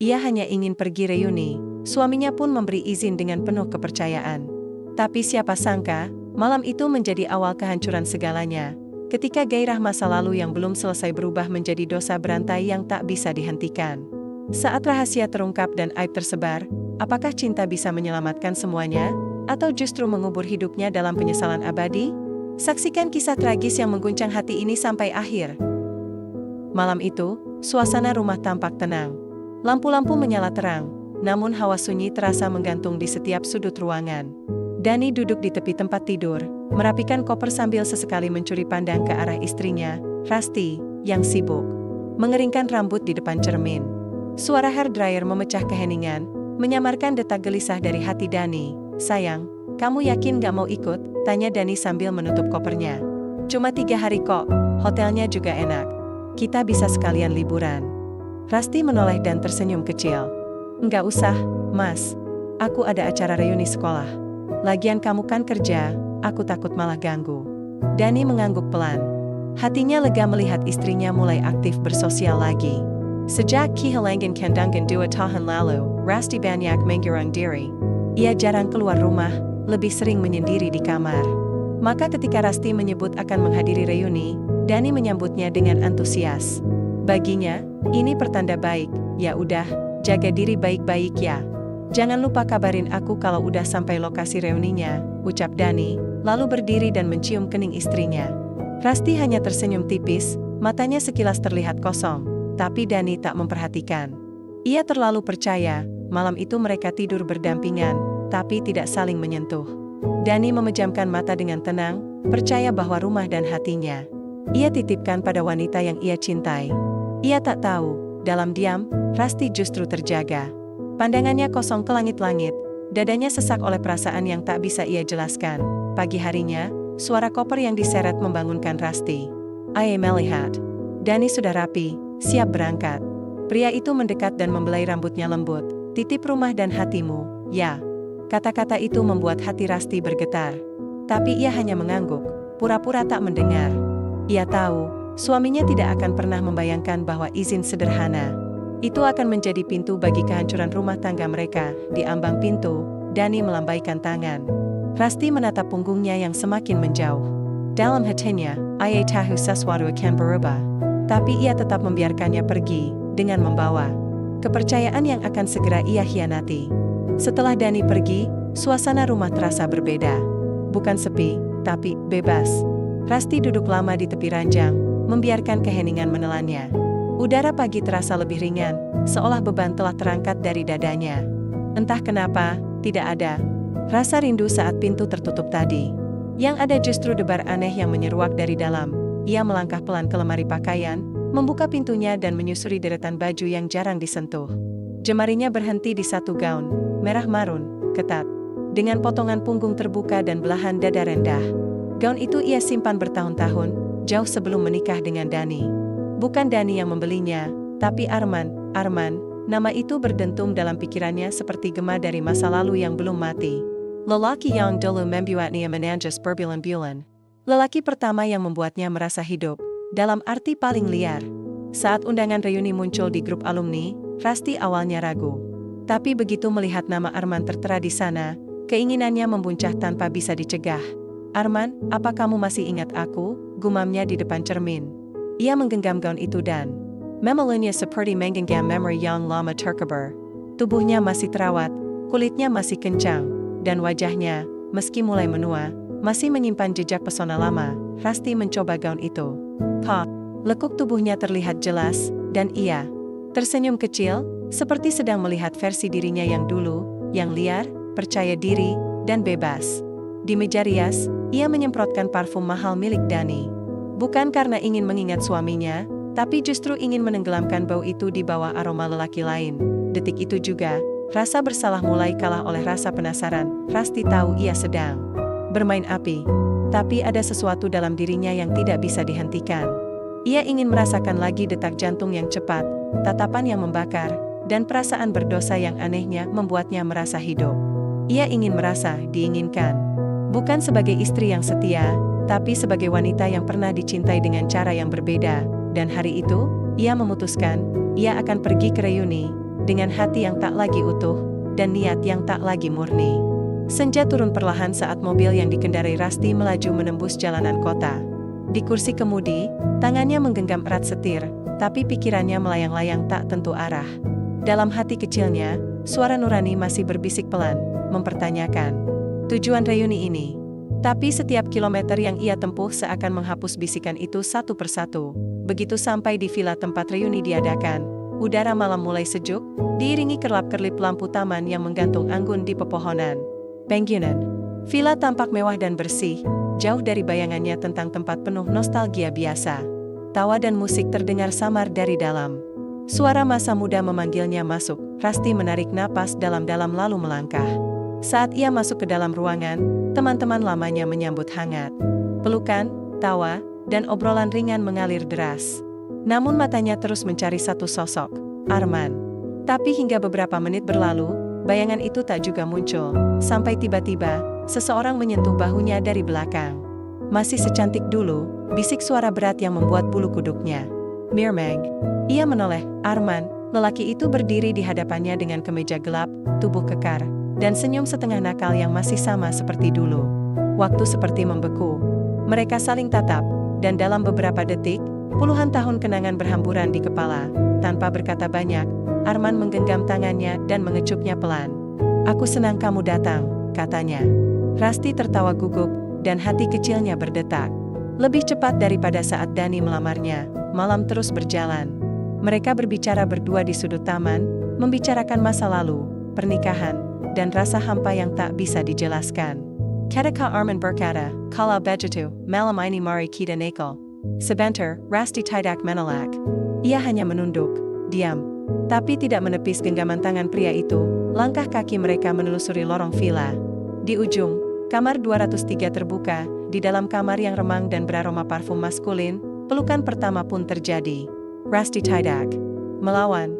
Ia hanya ingin pergi reuni, suaminya pun memberi izin dengan penuh kepercayaan. Tapi siapa sangka, malam itu menjadi awal kehancuran segalanya, ketika gairah masa lalu yang belum selesai berubah menjadi dosa berantai yang tak bisa dihentikan. Saat rahasia terungkap dan aib tersebar, apakah cinta bisa menyelamatkan semuanya, atau justru mengubur hidupnya dalam penyesalan abadi? Saksikan kisah tragis yang mengguncang hati ini sampai akhir. Malam itu, suasana rumah tampak tenang. Lampu-lampu menyala terang, namun hawa sunyi terasa menggantung di setiap sudut ruangan. Dani duduk di tepi tempat tidur, merapikan koper sambil sesekali mencuri pandang ke arah istrinya, Rasti, yang sibuk mengeringkan rambut di depan cermin. Suara hair dryer memecah keheningan, menyamarkan detak gelisah dari hati Dani. "Sayang, kamu yakin gak mau ikut?" tanya Dani sambil menutup kopernya. "Cuma 3 hari kok, hotelnya juga enak. Kita bisa sekalian liburan." Rasti menoleh dan tersenyum kecil. "Enggak usah, Mas. Aku ada acara reuni sekolah. Lagian kamu kan kerja, aku takut malah ganggu." Dani mengangguk pelan. Hatinya lega melihat istrinya mulai aktif bersosial lagi. Sejak kehilangan kandangan 2 tahun lalu, Rasti banyak mengurung diri. Ia jarang keluar rumah, lebih sering menyendiri di kamar. Maka ketika Rasti menyebut akan menghadiri reuni, Dani menyambutnya dengan antusias. Baginya, ini pertanda baik. "Ya udah, jaga diri baik-baik ya. Jangan lupa kabarin aku kalau udah sampai lokasi reuninya," ucap Dani, lalu berdiri dan mencium kening istrinya. Rasti hanya tersenyum tipis, matanya sekilas terlihat kosong. Tapi Dani tak memperhatikan. Ia terlalu percaya, malam itu mereka tidur berdampingan, tapi tidak saling menyentuh. Dani memejamkan mata dengan tenang, percaya bahwa rumah dan hatinya ia titipkan pada wanita yang ia cintai. Ia tak tahu, dalam diam, Rasti justru terjaga. Pandangannya kosong ke langit-langit, dadanya sesak oleh perasaan yang tak bisa ia jelaskan. Pagi harinya, suara koper yang diseret membangunkan Rasti. "Ayo melihat. Dani sudah rapi, siap berangkat." Pria itu mendekat dan membelai rambutnya lembut. "Titip rumah dan hatimu, ya." Kata-kata itu membuat hati Rasti bergetar. Tapi ia hanya mengangguk, pura-pura tak mendengar. Ia tahu, suaminya tidak akan pernah membayangkan bahwa izin sederhana itu akan menjadi pintu bagi kehancuran rumah tangga mereka. Di ambang pintu, Dani melambaikan tangan. Rasti menatap punggungnya yang semakin menjauh. Dalam hatinya, ia tahu sesuatu akan berubah. Tapi ia tetap membiarkannya pergi, dengan membawa kepercayaan yang akan segera ia hianati. Setelah Dani pergi, suasana rumah terasa berbeda. Bukan sepi, tapi bebas. Rasti duduk lama di tepi ranjang, membiarkan keheningan menelannya. Udara pagi terasa lebih ringan, seolah beban telah terangkat dari dadanya. Entah kenapa, tidak ada rasa rindu saat pintu tertutup tadi. Yang ada justru debar aneh yang menyeruak dari dalam. Ia melangkah pelan ke lemari pakaian, membuka pintunya dan menyusuri deretan baju yang jarang disentuh. Jemarinya berhenti di satu gaun, merah marun, ketat, dengan potongan punggung terbuka dan belahan dada rendah. Gaun itu ia simpan bertahun-tahun, jauh sebelum menikah dengan Dani. Bukan Dani yang membelinya, tapi Arman. Nama itu berdentum dalam pikirannya seperti gema dari masa lalu yang belum mati. Lelaki yang dulu membuatnya menangis berbulan-bulan. Lelaki pertama yang membuatnya merasa hidup, dalam arti paling liar. Saat undangan reuni muncul di grup alumni, Rasti awalnya ragu. Tapi begitu melihat nama Arman tertera di sana, keinginannya membuncah tanpa bisa dicegah. "Arman, apa kamu masih ingat aku?" gumamnya di depan cermin. Ia menggenggam gaun itu dan memeluknya seperti menggenggam memori yang lama terkubur. Tubuhnya masih terawat, kulitnya masih kencang, dan wajahnya, meski mulai menua, masih menyimpan jejak pesona lama. Rasti mencoba gaun itu. Lekuk tubuhnya terlihat jelas, dan ia tersenyum kecil, seperti sedang melihat versi dirinya yang dulu, yang liar, percaya diri, dan bebas. Di meja rias, ia menyemprotkan parfum mahal milik Dani. Bukan karena ingin mengingat suaminya, tapi justru ingin menenggelamkan bau itu di bawah aroma lelaki lain. Detik itu juga, rasa bersalah mulai kalah oleh rasa penasaran. Rasti tahu ia sedang bermain api. Tapi ada sesuatu dalam dirinya yang tidak bisa dihentikan. Ia ingin merasakan lagi detak jantung yang cepat, tatapan yang membakar, dan perasaan berdosa yang anehnya membuatnya merasa hidup. Ia ingin merasa diinginkan. Bukan sebagai istri yang setia, tapi sebagai wanita yang pernah dicintai dengan cara yang berbeda. Dan hari itu, ia memutuskan, ia akan pergi ke reuni, dengan hati yang tak lagi utuh, dan niat yang tak lagi murni. Senja turun perlahan saat mobil yang dikendarai Rasti melaju menembus jalanan kota. Di kursi kemudi, tangannya menggenggam erat setir, tapi pikirannya melayang-layang tak tentu arah. Dalam hati kecilnya, suara nurani masih berbisik pelan, mempertanyakan tujuan reuni ini. Tapi setiap kilometer yang ia tempuh seakan menghapus bisikan itu satu persatu. Begitu sampai di villa tempat reuni diadakan, udara malam mulai sejuk, diiringi kerlap-kerlip lampu taman yang menggantung anggun di pepohonan. Penguinan. Villa tampak mewah dan bersih, jauh dari bayangannya tentang tempat penuh nostalgia biasa. Tawa dan musik terdengar samar dari dalam. Suara masa muda memanggilnya masuk. Rasti menarik napas dalam-dalam lalu melangkah. Saat ia masuk ke dalam ruangan, teman-teman lamanya menyambut hangat. Pelukan, tawa, dan obrolan ringan mengalir deras. Namun matanya terus mencari satu sosok, Arman. Tapi hingga beberapa menit berlalu, bayangan itu tak juga muncul, sampai tiba-tiba, seseorang menyentuh bahunya dari belakang. Masih secantik dulu, bisik suara berat yang membuat bulu kuduknya meremang. Ia menoleh. Arman, lelaki itu berdiri di hadapannya dengan kemeja gelap, tubuh kekar, dan senyum setengah nakal yang masih sama seperti dulu. Waktu seperti membeku. Mereka saling tatap, dan dalam beberapa detik, puluhan tahun kenangan berhamburan di kepala. Tanpa berkata banyak, Arman menggenggam tangannya dan mengecupnya pelan. "Aku senang kamu datang," katanya. Rasti tertawa gugup, dan hati kecilnya berdetak. Lebih cepat daripada saat Dani melamarnya, malam terus berjalan. Mereka berbicara berdua di sudut taman, membicarakan masa lalu, pernikahan, dan rasa hampa yang tak bisa dijelaskan. Ketika Arman berkata, "Kalau begitu, malam ini mari kita nakal." Sebentar, Rasti tidak menolak. Ia hanya menunduk, diam. Tapi tidak menepis genggaman tangan pria itu, langkah kaki mereka menelusuri lorong villa. Di ujung, kamar 203 terbuka, di dalam kamar yang remang dan beraroma parfum maskulin, pelukan pertama pun terjadi. Rasti tidak melawan.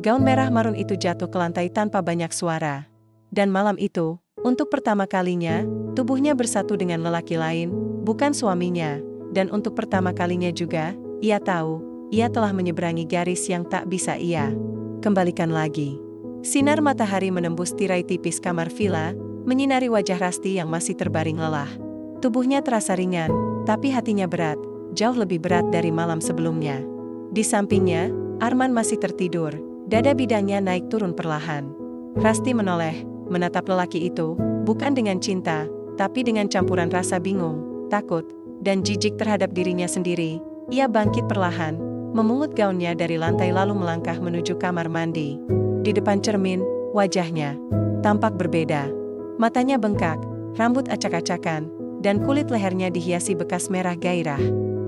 Gaun merah marun itu jatuh ke lantai tanpa banyak suara. Dan malam itu, untuk pertama kalinya, tubuhnya bersatu dengan lelaki lain, bukan suaminya. Dan untuk pertama kalinya juga, ia tahu, ia telah menyeberangi garis yang tak bisa ia kembalikan lagi. Sinar matahari menembus tirai tipis kamar villa, menyinari wajah Rasti yang masih terbaring lelah. Tubuhnya terasa ringan, tapi hatinya berat, jauh lebih berat dari malam sebelumnya. Di sampingnya, Arman masih tertidur, dada bidangnya naik turun perlahan. Rasti menoleh, menatap lelaki itu, bukan dengan cinta, tapi dengan campuran rasa bingung, takut, dan jijik terhadap dirinya sendiri. Ia bangkit perlahan, memungut gaunnya dari lantai lalu melangkah menuju kamar mandi. Di depan cermin, wajahnya tampak berbeda. Matanya bengkak, rambut acak-acakan, dan kulit lehernya dihiasi bekas merah gairah.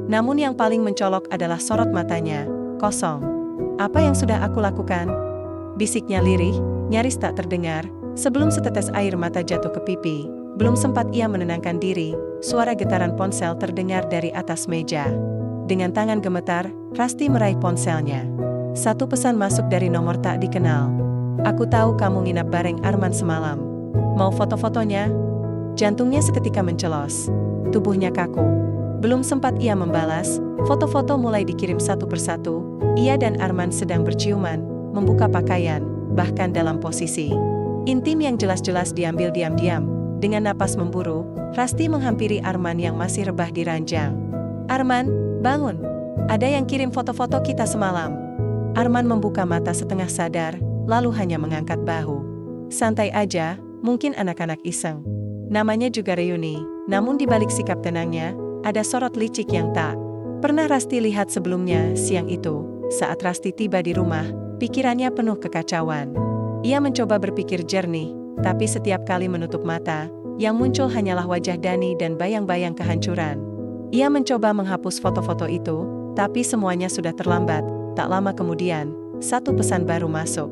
Namun yang paling mencolok adalah sorot matanya, kosong. "Apa yang sudah aku lakukan?" bisiknya lirih, nyaris tak terdengar, sebelum setetes air mata jatuh ke pipi. Belum sempat ia menenangkan diri, suara getaran ponsel terdengar dari atas meja. Dengan tangan gemetar, Rasti meraih ponselnya. Satu pesan masuk dari nomor tak dikenal. "Aku tahu kamu nginap bareng Arman semalam. Mau foto-fotonya?" Jantungnya seketika mencelos. Tubuhnya kaku. Belum sempat ia membalas, foto-foto mulai dikirim satu persatu. Ia dan Arman sedang berciuman, membuka pakaian, bahkan dalam posisi intim yang jelas-jelas diambil diam-diam. Dengan napas memburu, Rasti menghampiri Arman yang masih rebah di ranjang. "Arman, bangun. Ada yang kirim foto-foto kita semalam." Arman membuka mata setengah sadar, lalu hanya mengangkat bahu. "Santai aja, mungkin anak-anak iseng." Namanya juga reuni, namun di balik sikap tenangnya, ada sorot licik yang tak pernah Rasti lihat sebelumnya. Siang itu, saat Rasti tiba di rumah, pikirannya penuh kekacauan. Ia mencoba berpikir jernih, tapi setiap kali menutup mata, yang muncul hanyalah wajah Dani dan bayang-bayang kehancuran. Ia mencoba menghapus foto-foto itu, tapi semuanya sudah terlambat. Tak lama kemudian, satu pesan baru masuk.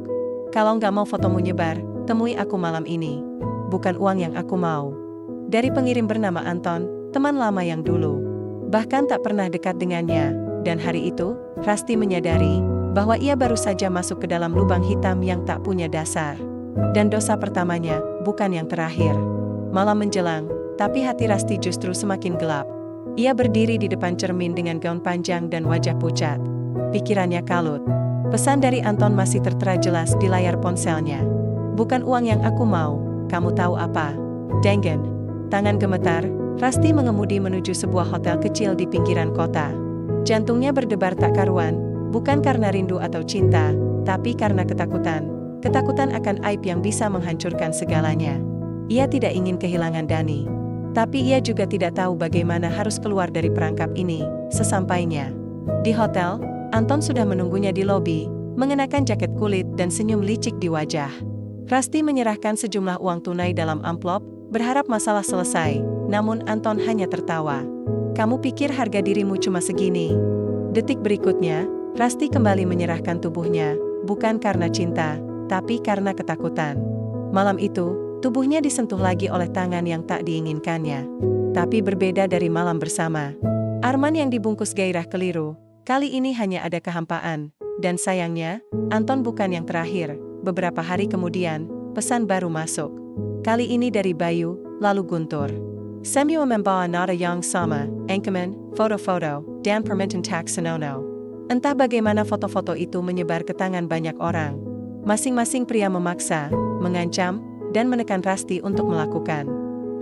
"Kalau nggak mau fotomu nyebar, temui aku malam ini. Bukan uang yang aku mau." Dari pengirim bernama Anton, teman lama yang dulu bahkan tak pernah dekat dengannya. Dan hari itu, Rasti menyadari bahwa ia baru saja masuk ke dalam lubang hitam yang tak punya dasar. Dan dosa pertamanya, bukan yang terakhir. Malam menjelang, tapi hati Rasti justru semakin gelap. Ia berdiri di depan cermin dengan gaun panjang dan wajah pucat. Pikirannya kalut. Pesan dari Anton masih tertera jelas di layar ponselnya. Bukan uang yang aku mau, kamu tahu apa? Dengen. Tangan gemetar, Rasti mengemudi menuju sebuah hotel kecil di pinggiran kota. Jantungnya berdebar tak karuan, bukan karena rindu atau cinta, tapi karena ketakutan. Ketakutan akan aib yang bisa menghancurkan segalanya. Ia tidak ingin kehilangan Dani. Tapi ia juga tidak tahu bagaimana harus keluar dari perangkap ini. Sesampainya di hotel, Anton sudah menunggunya di lobi, mengenakan jaket kulit dan senyum licik di wajah. Rasti menyerahkan sejumlah uang tunai dalam amplop, berharap masalah selesai, namun Anton hanya tertawa. Kamu pikir harga dirimu cuma segini? Detik berikutnya, Rasti kembali menyerahkan tubuhnya, bukan karena cinta, tapi karena ketakutan. Malam itu, tubuhnya disentuh lagi oleh tangan yang tak diinginkannya. Tapi berbeda dari malam bersama. Arman yang dibungkus gairah keliru, kali ini hanya ada kehampaan, dan sayangnya, Anton bukan yang terakhir. Beberapa hari kemudian, pesan baru masuk. Kali ini dari Bayu, lalu Guntur. Semua membawa nada yang sama, Anchorman, foto-foto, dan permintaan tak senonoh. Entah bagaimana foto-foto itu menyebar ke tangan banyak orang. Masing-masing pria memaksa, mengancam, dan menekan Rasti untuk melakukan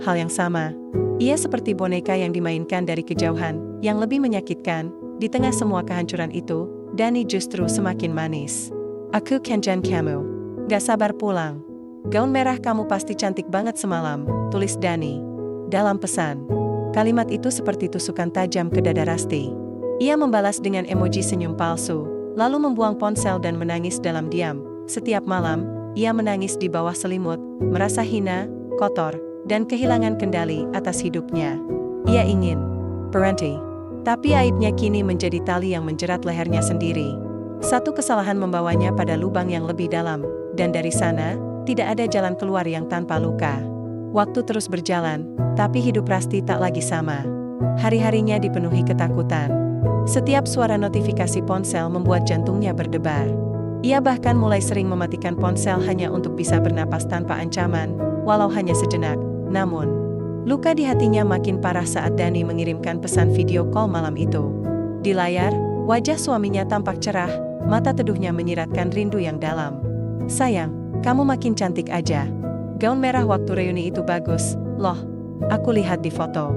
hal yang sama. Ia seperti boneka yang dimainkan dari kejauhan, yang lebih menyakitkan. Di tengah semua kehancuran itu, Dani justru semakin manis. Aku kencan kamu. Gak sabar pulang. Gaun merah kamu pasti cantik banget semalam, tulis Dani. Dalam pesan. Kalimat itu seperti tusukan tajam ke dada Rasti. Ia membalas dengan emoji senyum palsu, lalu membuang ponsel dan menangis dalam diam. Setiap malam, ia menangis di bawah selimut, merasa hina, kotor, dan kehilangan kendali atas hidupnya. Ia ingin berhenti. Tapi aibnya kini menjadi tali yang menjerat lehernya sendiri. Satu kesalahan membawanya pada lubang yang lebih dalam, dan dari sana, tidak ada jalan keluar yang tanpa luka. Waktu terus berjalan, tapi hidup Rasti tak lagi sama. Hari-harinya dipenuhi ketakutan. Setiap suara notifikasi ponsel membuat jantungnya berdebar. Ia bahkan mulai sering mematikan ponsel hanya untuk bisa bernapas tanpa ancaman, walau hanya sejenak. Namun, luka di hatinya makin parah saat Dani mengirimkan pesan video call malam itu. Di layar, wajah suaminya tampak cerah, mata teduhnya menyiratkan rindu yang dalam. Sayang, kamu makin cantik aja. Gaun merah waktu reuni itu bagus, loh. Aku lihat di foto.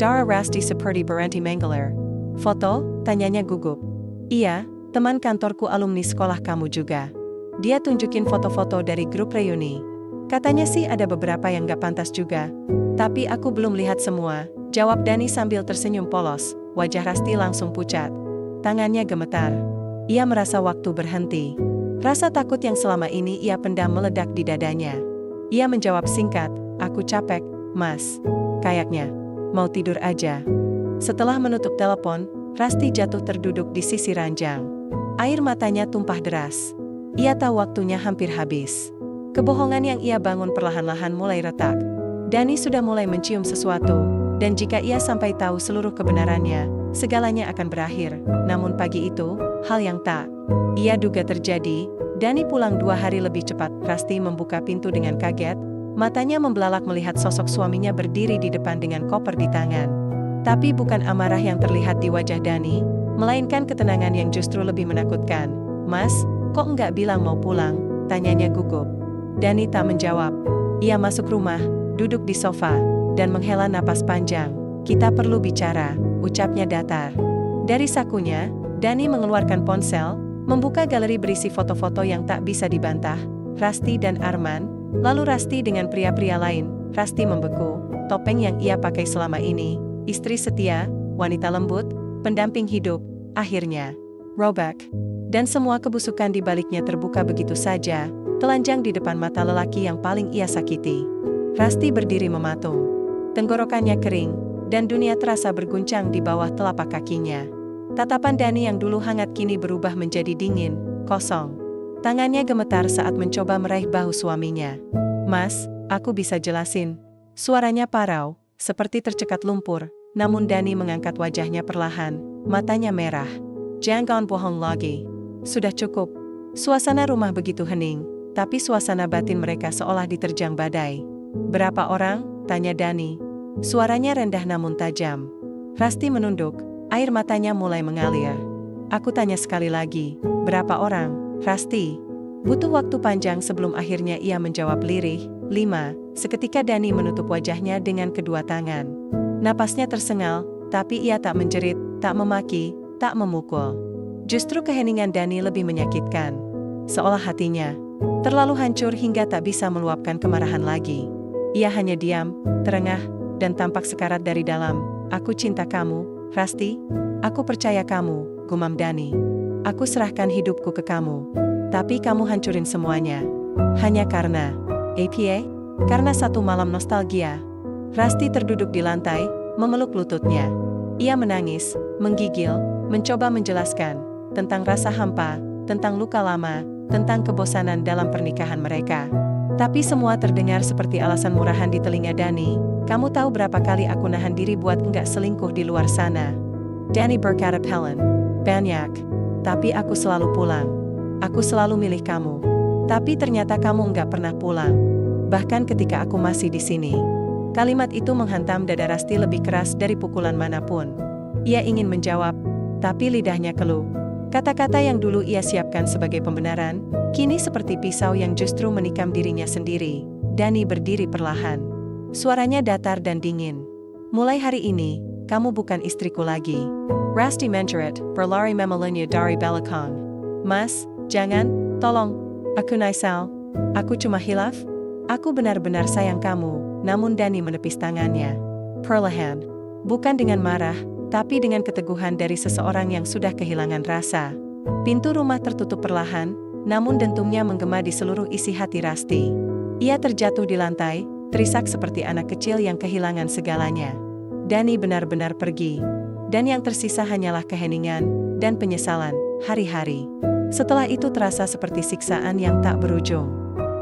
Dara Rasti seperti berhenti Manggalar. Foto? Tanyanya gugup. Iya, teman kantorku alumni sekolah kamu juga. Dia tunjukin foto-foto dari grup reuni. Katanya sih ada beberapa yang gak pantas juga. Tapi aku belum lihat semua, jawab Dani sambil tersenyum polos. Wajah Rasti langsung pucat. Tangannya gemetar. Ia merasa waktu berhenti. Rasa takut yang selama ini ia pendam meledak di dadanya. Ia menjawab singkat, aku capek, Mas. Kayaknya, mau tidur aja. Setelah menutup telepon, Rasti jatuh terduduk di sisi ranjang. Air matanya tumpah deras. Ia tahu waktunya hampir habis. Kebohongan yang ia bangun perlahan-lahan mulai retak. Dani sudah mulai mencium sesuatu, dan jika ia sampai tahu seluruh kebenarannya, segalanya akan berakhir. Namun pagi itu, hal yang tak ia duga terjadi. Dani pulang 2 hari lebih cepat. Rasti membuka pintu dengan kaget, matanya membelalak melihat sosok suaminya berdiri di depan dengan koper di tangan. Tapi bukan amarah yang terlihat di wajah Dani, melainkan ketenangan yang justru lebih menakutkan. Mas, kok enggak bilang mau pulang? Tanyanya gugup. Dani tak menjawab. Ia masuk rumah, duduk di sofa, dan menghela napas panjang. Kita perlu bicara, ucapnya datar. Dari sakunya, Dani mengeluarkan ponsel, membuka galeri berisi foto-foto yang tak bisa dibantah, Rasti dan Arman, lalu Rasti dengan pria-pria lain. Rasti membeku, topeng yang ia pakai selama ini, istri setia, wanita lembut, pendamping hidup, akhirnya robek. Dan semua kebusukan di baliknya terbuka begitu saja, telanjang di depan mata lelaki yang paling ia sakiti. Rasti berdiri mematung. Tenggorokannya kering, dan dunia terasa berguncang di bawah telapak kakinya. Tatapan Dani yang dulu hangat kini berubah menjadi dingin, kosong. Tangannya gemetar saat mencoba meraih bahu suaminya. Mas, aku bisa jelasin. Suaranya parau, seperti tercekat lumpur, namun Dani mengangkat wajahnya perlahan, matanya merah. Jangan bohong lagi. Sudah cukup. Suasana rumah begitu hening, tapi suasana batin mereka seolah diterjang badai. Berapa orang? Tanya Dani. Suaranya rendah namun tajam. Rasti menunduk, air matanya mulai mengalir. Aku tanya sekali lagi, Berapa orang, Rusty? Butuh waktu panjang sebelum akhirnya ia menjawab lirih. 5. Seketika Danny menutup wajahnya dengan kedua tangan. Napasnya tersengal, tapi ia tak menjerit, tak memaki, tak memukul. Justru keheningan Danny lebih menyakitkan. Seolah hatinya terlalu hancur hingga tak bisa meluapkan kemarahan lagi. Ia hanya diam, terengah, dan tampak sekarat dari dalam. Aku cinta kamu, Rusty. Aku percaya kamu, gumam Danny. Aku serahkan hidupku ke kamu. Tapi kamu hancurin semuanya. Hanya karena APA? Karena satu malam nostalgia. Rusty terduduk di lantai, memeluk lututnya. Ia menangis, menggigil, mencoba menjelaskan tentang rasa hampa, tentang luka lama, tentang kebosanan dalam pernikahan mereka. Tapi semua terdengar seperti alasan murahan di telinga Danny. Kamu tahu berapa kali aku nahan diri buat nggak selingkuh di luar sana? Danny berkata pelan. Banyak. Tapi aku selalu pulang. Aku selalu milih kamu. Tapi ternyata kamu nggak pernah pulang. Bahkan ketika aku masih di sini. Kalimat itu menghantam dada Rusty lebih keras dari pukulan manapun. Ia ingin menjawab, tapi lidahnya keluh. Kata-kata yang dulu ia siapkan sebagai pembenaran, kini seperti pisau yang justru menikam dirinya sendiri. Danny berdiri perlahan. Suaranya datar dan dingin. Mulai hari ini, kamu bukan istriku lagi. Rusty menjerit, berlari memeluknya dari belakang. Mas, jangan, tolong. Aku Naisal. Aku cuma hilaf. Aku benar-benar sayang kamu. Namun Danny menepis tangannya. Perlahan. Bukan dengan marah, tapi dengan keteguhan dari seseorang yang sudah kehilangan rasa. Pintu rumah tertutup perlahan, namun dentungnya menggema di seluruh isi hati Rusty. Ia terjatuh di lantai, terisak seperti anak kecil yang kehilangan segalanya. Danny benar-benar pergi. Dan yang tersisa hanyalah keheningan dan penyesalan, hari-hari. Setelah itu terasa seperti siksaan yang tak berujung.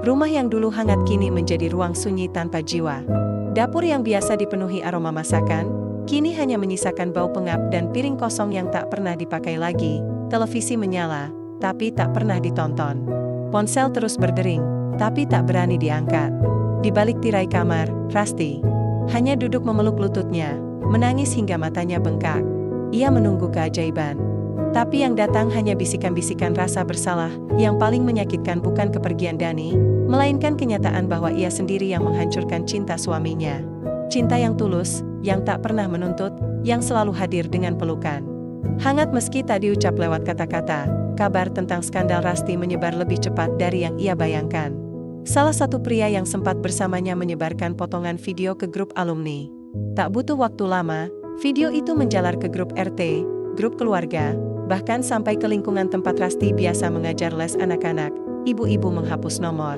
Rumah yang dulu hangat kini menjadi ruang sunyi tanpa jiwa. Dapur yang biasa dipenuhi aroma masakan, kini hanya menyisakan bau pengap dan piring kosong yang tak pernah dipakai lagi. Televisi menyala, tapi tak pernah ditonton. Ponsel terus berdering, tapi tak berani diangkat. Di balik tirai kamar, Rusty hanya duduk memeluk lututnya, menangis hingga matanya bengkak. Ia menunggu keajaiban. Tapi yang datang hanya bisikan-bisikan rasa bersalah. Yang paling menyakitkan bukan kepergian Danny, melainkan kenyataan bahwa ia sendiri yang menghancurkan cinta suaminya. Cinta yang tulus, yang tak pernah menuntut, yang selalu hadir dengan pelukan. Hangat meski tak diucap lewat kata-kata, kabar tentang skandal Rusty menyebar lebih cepat dari yang ia bayangkan. Salah satu pria yang sempat bersamanya menyebarkan potongan video ke grup alumni. Tak butuh waktu lama, video itu menjalar ke grup RT, grup keluarga, bahkan sampai ke lingkungan tempat Rusty biasa mengajar les anak-anak. Ibu-ibu menghapus nomor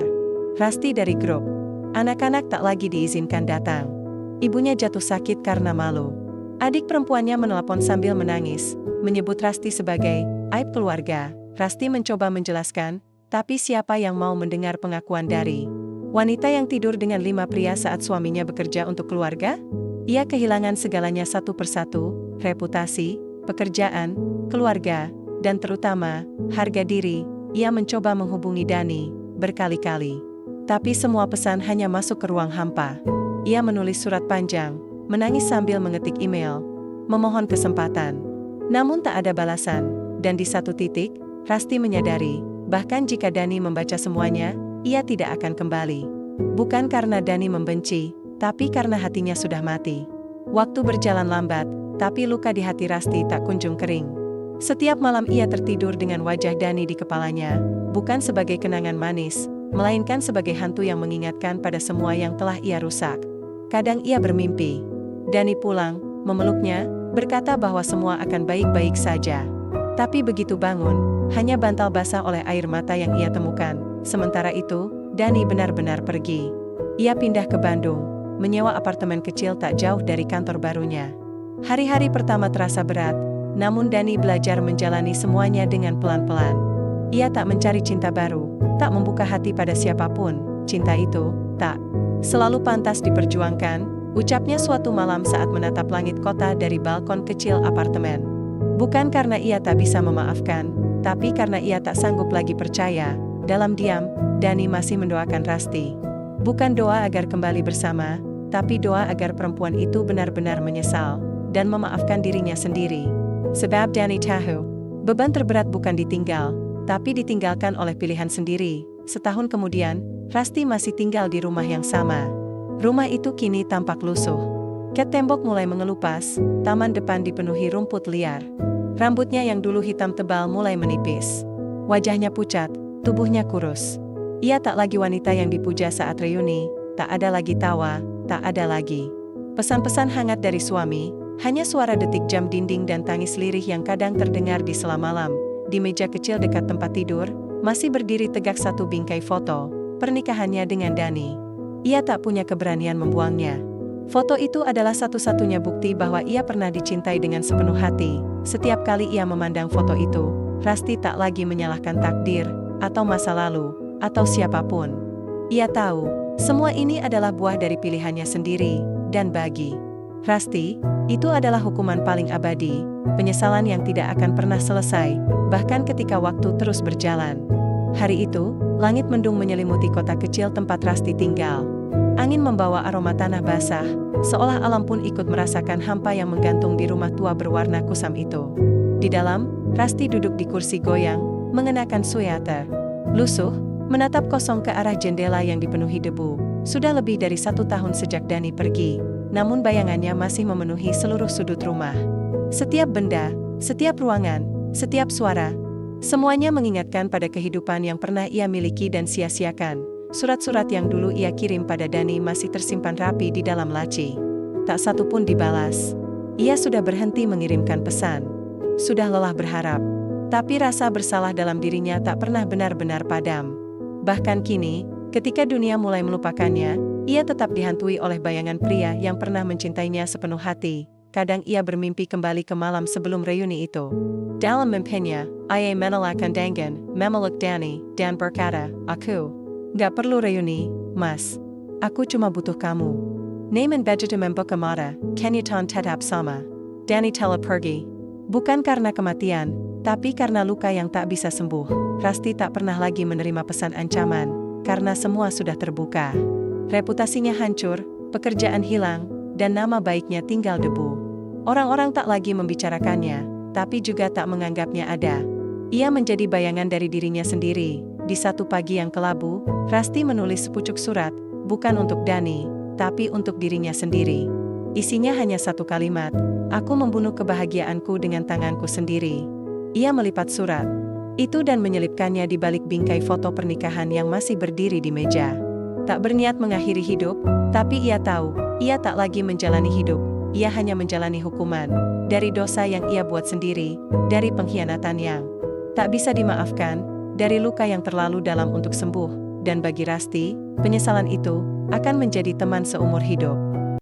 Rusty dari grup. Anak-anak tak lagi diizinkan datang. Ibunya jatuh sakit karena malu. Adik perempuannya menelpon sambil menangis, menyebut Rusty sebagai aib keluarga. Rusty mencoba menjelaskan, tapi siapa yang mau mendengar pengakuan dari wanita yang tidur dengan 5 pria saat suaminya bekerja untuk keluarga? Ia kehilangan segalanya satu persatu, reputasi, pekerjaan, keluarga, dan terutama, harga diri. Ia mencoba menghubungi Danny berkali-kali. Tapi semua pesan hanya masuk ke ruang hampa. Ia menulis surat panjang, menangis sambil mengetik email, memohon kesempatan. Namun tak ada balasan, dan di satu titik, Rusty menyadari, bahkan jika Danny membaca semuanya, ia tidak akan kembali. Bukan karena Danny membenci, tapi karena hatinya sudah mati. Waktu berjalan lambat, tapi luka di hati Rusty tak kunjung kering. Setiap malam ia tertidur dengan wajah Danny di kepalanya, bukan sebagai kenangan manis, melainkan sebagai hantu yang mengingatkan pada semua yang telah ia rusak. Kadang ia bermimpi Danny pulang, memeluknya, berkata bahwa semua akan baik-baik saja. Tapi begitu bangun, hanya bantal basah oleh air mata yang ia temukan. Sementara itu, Danny benar-benar pergi. Ia pindah ke Bandung, menyewa apartemen kecil tak jauh dari kantor barunya. Hari-hari pertama terasa berat, namun Danny belajar menjalani semuanya dengan pelan-pelan. Ia tak mencari cinta baru, tak membuka hati pada siapapun. Cinta itu, tak selalu pantas diperjuangkan, ucapnya suatu malam saat menatap langit kota dari balkon kecil apartemen. Bukan karena ia tak bisa memaafkan, tapi karena ia tak sanggup lagi percaya. Dalam diam, Danny masih mendoakan Rusty. Bukan doa agar kembali bersama, tapi doa agar perempuan itu benar-benar menyesal dan memaafkan dirinya sendiri. Sebab Danny tahu, beban terberat bukan ditinggal, tapi ditinggalkan oleh pilihan sendiri. Setahun kemudian, Rasti masih tinggal di rumah yang sama. Rumah itu kini tampak lusuh. Cat tembok mulai mengelupas, taman depan dipenuhi rumput liar. Rambutnya yang dulu hitam tebal mulai menipis. Wajahnya pucat, tubuhnya kurus. Ia tak lagi wanita yang dipuja saat reuni, tak ada lagi tawa, tak ada lagi pesan-pesan hangat dari suami, hanya suara detik jam dinding dan tangis lirih yang kadang terdengar di sela malam. Di meja kecil dekat tempat tidur, masih berdiri tegak satu bingkai foto, pernikahannya dengan Dani. Ia tak punya keberanian membuangnya. Foto itu adalah satu-satunya bukti bahwa ia pernah dicintai dengan sepenuh hati. Setiap kali ia memandang foto itu, Rasti tak lagi menyalahkan takdir, atau masa lalu, atau siapapun. Ia tahu, semua ini adalah buah dari pilihannya sendiri, dan bagi Rasti, itu adalah hukuman paling abadi, penyesalan yang tidak akan pernah selesai, bahkan ketika waktu terus berjalan. Hari itu, langit mendung menyelimuti kota kecil tempat Rasti tinggal. Angin membawa aroma tanah basah, seolah alam pun ikut merasakan hampa yang menggantung di rumah tua berwarna kusam itu. Di dalam, Rasti duduk di kursi goyang, mengenakan sweater lusuh, menatap kosong ke arah jendela yang dipenuhi debu. Sudah lebih dari 1 tahun sejak Dani pergi, namun bayangannya masih memenuhi seluruh sudut rumah. Setiap benda, setiap ruangan, setiap suara, semuanya mengingatkan pada kehidupan yang pernah ia miliki dan sia-siakan. Surat-surat yang dulu ia kirim pada Dani masih tersimpan rapi di dalam laci. Tak satu pun dibalas. Ia sudah berhenti mengirimkan pesan. Sudah lelah berharap. Tapi rasa bersalah dalam dirinya tak pernah benar-benar padam. Bahkan kini, ketika dunia mulai melupakannya, ia tetap dihantui oleh bayangan pria yang pernah mencintainya sepenuh hati. Kadang ia bermimpi kembali ke malam sebelum reuni itu. Dalam mimpinya, ia menelakan dengan memeluk Dani dan berkata, "Aku gak perlu reuni, Mas. Aku cuma butuh kamu." Naman begitu membuka mata, Kenyataan tetap sama. Dani telah pergi. Bukan karena kematian, tapi karena luka yang tak bisa sembuh. Rasti tak pernah lagi menerima pesan ancaman, karena semua sudah terbuka. Reputasinya hancur, pekerjaan hilang, dan nama baiknya tinggal debu. Orang-orang tak lagi membicarakannya, tapi juga tak menganggapnya ada. Ia menjadi bayangan dari dirinya sendiri. Di satu pagi yang kelabu, Rasti menulis sepucuk surat, bukan untuk Dani, tapi untuk dirinya sendiri. Isinya hanya satu kalimat, "Aku membunuh kebahagiaanku dengan tanganku sendiri." Ia melipat surat itu dan menyelipkannya di balik bingkai foto pernikahan yang masih berdiri di meja. Tak berniat mengakhiri hidup, tapi ia tahu, ia tak lagi menjalani hidup, ia hanya menjalani hukuman, dari dosa yang ia buat sendiri, dari pengkhianatan yang tak bisa dimaafkan, dari luka yang terlalu dalam untuk sembuh, dan bagi Rasti, penyesalan itu akan menjadi teman seumur hidup.